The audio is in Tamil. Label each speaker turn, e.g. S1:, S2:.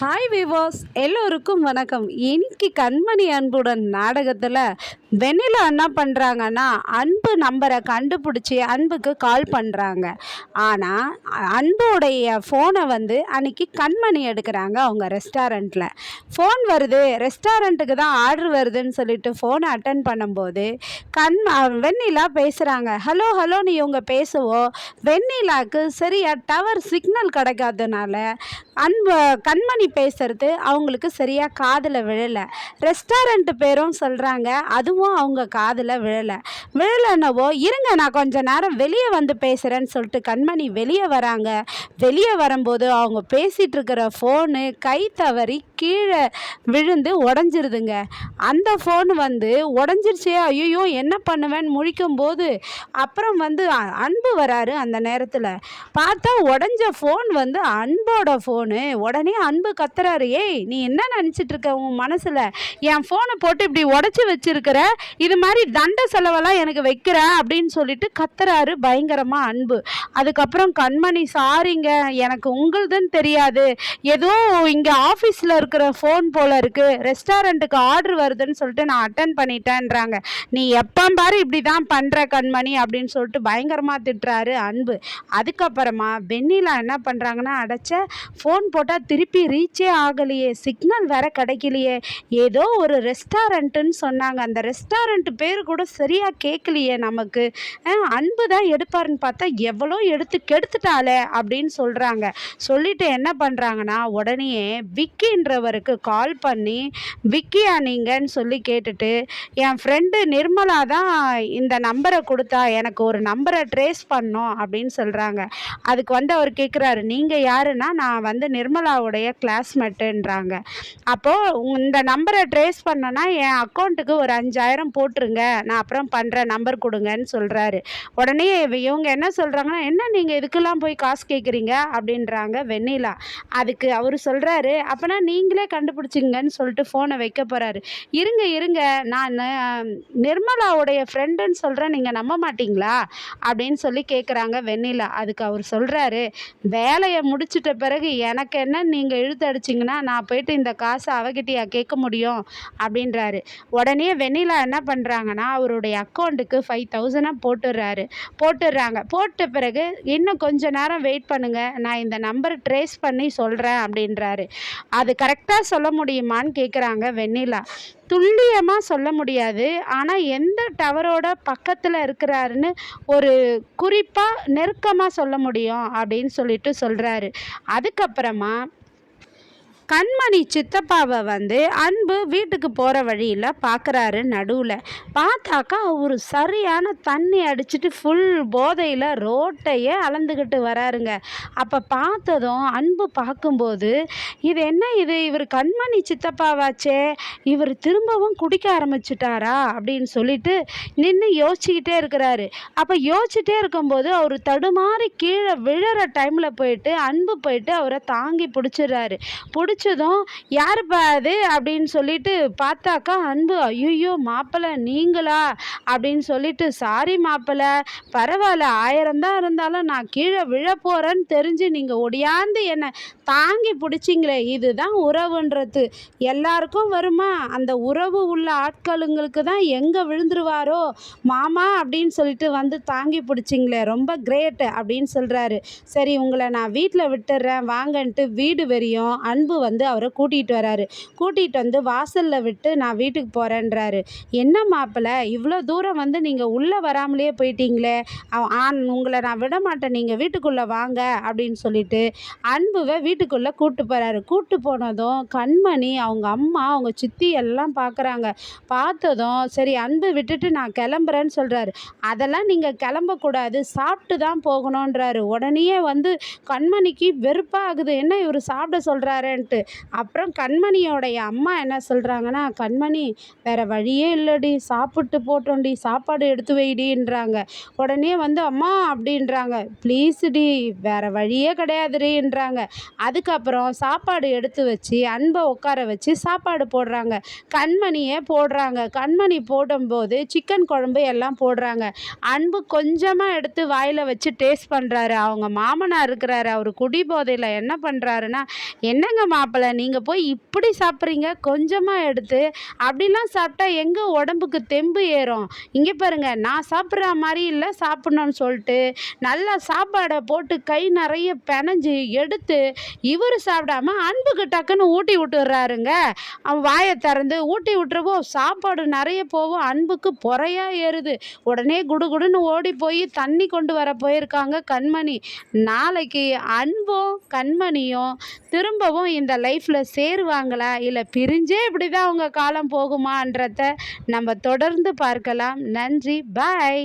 S1: ஹாய் விவாஸ், எல்லோருக்கும் வணக்கம். இன்னைக்கு கண்மணி அன்புடன் நாடகத்தில் வெண்ணிலா என்ன பண்ணுறாங்கன்னா, அன்பு நம்பரை கண்டுபிடிச்சி அன்புக்கு கால் பண்ணுறாங்க. ஆனால் அன்புடைய ஃபோனை அன்னைக்கு கண்மணி எடுக்கிறாங்க. அவங்க ரெஸ்டாரண்ட்டில் ஃபோன் வருது, ரெஸ்டாரண்ட்டுக்கு தான் ஆர்டர் வருதுன்னு சொல்லிட்டு ஃபோனை அட்டன் பண்ணும்போது வெண்ணிலா பேசுகிறாங்க. ஹலோ ஹலோன்னு இவங்க பேசுவோம். வெண்ணிலாவுக்கு சரியாக டவர் சிக்னல் கிடைக்காதனால கண்மணி பேசுறது அவங்களுக்கு சரியாக காதில் விழலை. ரெஸ்டாரண்ட் பேரும் சொல்கிறாங்க, அதுவும் அவங்க காதில் விழலைன்னவோ, இருங்க நான் கொஞ்ச நேரம் வெளியே வந்து பேசுகிறேன்னு சொல்லிட்டு கண்மணி வெளியே வராங்க. வெளியே வரும்போது அவங்க பேசிகிட்டு இருக்கிற ஃபோனு கை தவறி கீழே விழுந்து உடஞ்சிருதுங்க. அந்த ஃபோன் உடஞ்சிருச்சே, ஐயோ என்ன பண்ணுவேன்னு முழிக்கும்போது அப்புறம் அன்பு வராரு. அந்த நேரத்தில் பார்த்தா உடஞ்ச ஃபோன் அன்போட ஃபோனு. உடனே அன்பு கத்துறாரு, ஏய் நீ என்ன நினச்சிட்டு இருக்க உன் மனசில்? என் ஃபோனை போட்டு இப்படி உடச்சி வச்சிருக்கிற, இது மாதிரி தண்ட செலவெல்லாம் எனக்கு வைக்கிற அப்படின்னு சொல்லிட்டு கத்துறாரு பயங்கரமாக அன்பு. அதுக்கப்புறம் கண்மணி, சாரிங்க, எனக்கு உங்களுதுன்னு தெரியாது, ஏதோ இங்கே ஆஃபீஸில் இருக்கிற ஃபோன் போல இருக்குது, ரெஸ்டாரண்ட்டுக்கு ஆர்டர் வருதுன்னு சொல்லிட்டு நான் அட்டன் பண்ணிட்டேன்றாங்க. நீ எப்போ பாரு இப்படி தான் பண்ணுற கண்மணி அப்படின்னு சொல்லிட்டு பயங்கரமாக திட்டுறாரு அன்பு. அதுக்கப்புறமா வெண்ணிலா என்ன பண்ணுறாங்கன்னா, அடைச்ச ஃபோன் போட்டால் திருப்பி ரீச்சே ஆகலையே, சிக்னல் வேற கிடைக்கலையே, ஏதோ ஒரு ரெஸ்டாரண்ட்டுன்னு சொன்னாங்க, அந்த ரெஸ்டாரண்ட் பேர் கூட சரியாக கேட்கலையே நமக்கு, அன்பு தான் எடுப்பாருன்னு பார்த்தா எவ்வளோ எடுத்து கெடுத்துட்டாலே அப்படின்னு சொல்கிறாங்க. சொல்லிட்டு என்ன பண்ணுறாங்கன்னா, உடனே விக்கின்றவருக்கு கால் பண்ணி, விக்கியா நீங்கன்னு சொல்லி கேட்டுட்டு, என் ஃப்ரெண்டு நிர்மலா தான் இந்த நம்பரை கொடுத்தா, எனக்கு ஒரு நம்பரை ட்ரேஸ் பண்ணோம் அப்படின்னு சொல்கிறாங்க. அதுக்கு அவர் கேட்குறாரு, நீங்கள் யாருன்னா, நான் நிர்மலாவுடைய கிளாஸ்மேட்டுன்றாங்க. அப்போது இந்த நம்பரை ட்ரேஸ் பண்ணனா என் அக்கௌண்ட்டுக்கு ஒரு 5000 போட்டுருங்க, நான் அப்புறம் பண்ணுறேன், நம்பர் கொடுங்கன்னு சொல்கிறாரு. உடனே இவங்க என்ன சொல்கிறாங்கன்னா, என்ன நீங்கள் இதுக்கெல்லாம் போய் காசு கேட்குறீங்க அப்படின்றாங்க வெண்ணிலா. அதுக்கு அவர் சொல்கிறாரு, அப்போனா நீங்களே கண்டுபிடிச்சிங்கன்னு சொல்லிட்டு ஃபோனை வைக்க போகிறாரு. இருங்க இருங்க, நான் நிர்மலாவுடைய ஃப்ரெண்டுன்னு சொல்கிறேன், நீங்கள் நம்ப மாட்டிங்களா அப்படின்னு சொல்லி கேட்குறாங்க வெண்ணிலா. அதுக்கு அவர் சொல்கிறாரு, வேலையை முடிச்சிட்ட பிறகு எனக்கு என்ன, நீங்கள் இழுத்து அடிச்சிங்கன்னா நான் போயிட்டு இந்த காசை அவகிட்டையா கேட்க முடியும் அப்படின்றாரு. உடனே வெண்ணிலா என்ன பண்ணுறாங்கன்னா, அவருடைய அக்கௌண்ட்டுக்கு 5000 போட்டுடுறாங்க. போட்ட பிறகு இன்னும் கொஞ்ச நேரம் வெயிட் பண்ணுங்கள், நான் இந்த நம்பர் ட்ரேஸ் பண்ணி சொல்கிறேன் அப்படின்றாரு. அது கரெக்டாக சொல்ல முடியுமான்னு கேட்குறாங்க வெண்ணிலா. துல்லியமாக சொல்ல முடியாது, ஆனால் எந்த டவரோட பக்கத்தில் இருக்கிறாருன்னு ஒரு குறிப்பாக நெருக்கமாக சொல்ல முடியும் அப்படின்னு சொல்லிட்டு சொல்கிறாரு. அதுக்கப்புறமா கண்மணி சித்தப்பாவை அன்பு வீட்டுக்கு போகிற வழியில் பார்க்குறாரு. நடுவில் பார்த்தாக்கா அவர் சரியான தண்ணி அடிச்சுட்டு ஃபுல் போதையில் ரோட்டையே அளந்துக்கிட்டு வராருங்க. அப்போ பார்த்ததும் அன்பு பார்க்கும்போது, இது என்ன இது, இவர் கண்மணி சித்தப்பாவாச்சே, இவர் திரும்பவும் குடிக்க ஆரம்பிச்சிட்டாரா அப்படின்னு சொல்லிட்டு நின்று யோசிச்சுக்கிட்டே இருக்கிறாரு. அப்போ யோசிச்சுட்டே இருக்கும்போது அவர் தடுமாறி கீழே விழுற டைமில் அன்பு போயிட்டு அவரை தாங்கி பிடிச்சிடுறாரு. பிடிச்சதும் யாருப்பா அது அப்படின்னு சொல்லிட்டு பார்த்தாக்கா அன்பு, ஐயோ மாப்பிள்ளை நீங்களா அப்படின்னு சொல்லிட்டு, சாரி மாப்பிள்ளை, பரவாயில்ல, 1000 தான் இருந்தாலும் நான் கீழே விழ போகிறேன்னு தெரிஞ்சு நீங்கள் ஒடியாந்து என்னை தாங்கி பிடிச்சிங்களே, இதுதான் உறவுன்றது. எல்லாருக்கும் வருமா, அந்த உறவு உள்ள ஆட்களுங்களுக்கு தான் எங்கே விழுந்துருவாரோ மாமா அப்படின்னு சொல்லிட்டு தாங்கி பிடிச்சிங்களே, ரொம்ப கிரேட் அப்படின்னு சொல்கிறாரு. சரி உங்களை நான் வீட்டில் விட்டுடுறேன் வாங்கன்ட்டு வீடு வரையும் அன்பு அவரை கூட்டிகிட்டு வராரு. கூட்டிகிட்டு வாசலில் விட்டு நான் வீட்டுக்கு போகிறேன்றாரு. என்ன மாப்பிள்ளை, இவ்வளோ தூரம் நீங்கள் உள்ளே வராமலே போயிட்டீங்களே, உங்களை நான் விட மாட்டேன், நீங்கள் வீட்டுக்குள்ளே வாங்க அப்படின்னு சொல்லிட்டு அன்புவை வீட்டுக்குள்ளே கூப்பிட்டு போகிறாரு. கூப்பிட்டு போனதும் கண்மணி, அவங்க அம்மா, அவங்க சித்தி எல்லாம் பார்க்குறாங்க. பார்த்ததும் சரி அன்பு விட்டுட்டு நான் கிளம்புறேன்னு சொல்கிறாரு. அதெல்லாம் நீங்கள் கிளம்பக்கூடாது, சாப்பிட்டு தான் போகணுன்றாரு. உடனே கண்மணிக்கு வெறுப்பாகுது, என்ன இவர் சாப்பிட சொல்கிறாருன்ட்டு. அப்புறம் கண்மணியோடைய அம்மா என்ன சொல்கிறாங்கன்னா, கண்மணி வேறு வழியே இல்லடி, சாப்பிட்டு போட்டோண்டி, சாப்பாடு எடுத்து வைடின்றாங்க. உடனே அம்மா அப்படின்றாங்க, ப்ளீஸுடி வேறு வழியே கிடையாதுடின்றாங்க. அதுக்கப்புறம் சாப்பாடு எடுத்து வச்சு அன்பை உட்கார வச்சு சாப்பாடு போடுறாங்க. கண்மணியை போடுறாங்க. கண்மணி போடும்போது சிக்கன் குழம்பு எல்லாம் போடுறாங்க. அன்பு கொஞ்சமாக எடுத்து வாயில் வச்சு டேஸ்ட் பண்ணுறாரு. அவங்க மாமனார் இருக்கிறாரு, அவர் குடிபோதையில் என்ன பண்ணுறாருன்னா, என்னங்க மாப்பிள்ளை நீங்கள் போய் இப்படி சாப்பிட்றீங்க, கொஞ்சமாக எடுத்து அப்படிலாம் சாப்பிட்டா எங்கே உடம்புக்கு தெம்பு ஏறும், இங்கே பாருங்க நான் சாப்பிட்ற மாதிரி இல்லை சாப்பிட்ணுன்னு சொல்லிட்டு நல்லா சாப்பாடை போட்டு கை நிறைய பெனஞ்சு எடுத்து இவர் சாப்பிடாம அன்புக்கு டக்குன்னு ஊட்டி விட்டுறாருங்க. அவன் வாயை திறந்து ஊட்டி விட்டுறப்போ சாப்பாடு நிறைய போகும், அன்புக்கு பொறையா ஏறுது. உடனே குடுகுடுன்னு ஓடி போய் தண்ணி கொண்டு வர போயிருக்காங்க கண்மணி. நாளைக்கு அன்பும் கண்மணியும் திரும்பவும் இந்த லைஃப்பில் சேருவாங்களா, இல்லை பிரிஞ்சே இப்படி தான் அவங்க காலம் போகுமான்றத நம்ம தொடர்ந்து பார்க்கலாம். நன்றி, பாய்.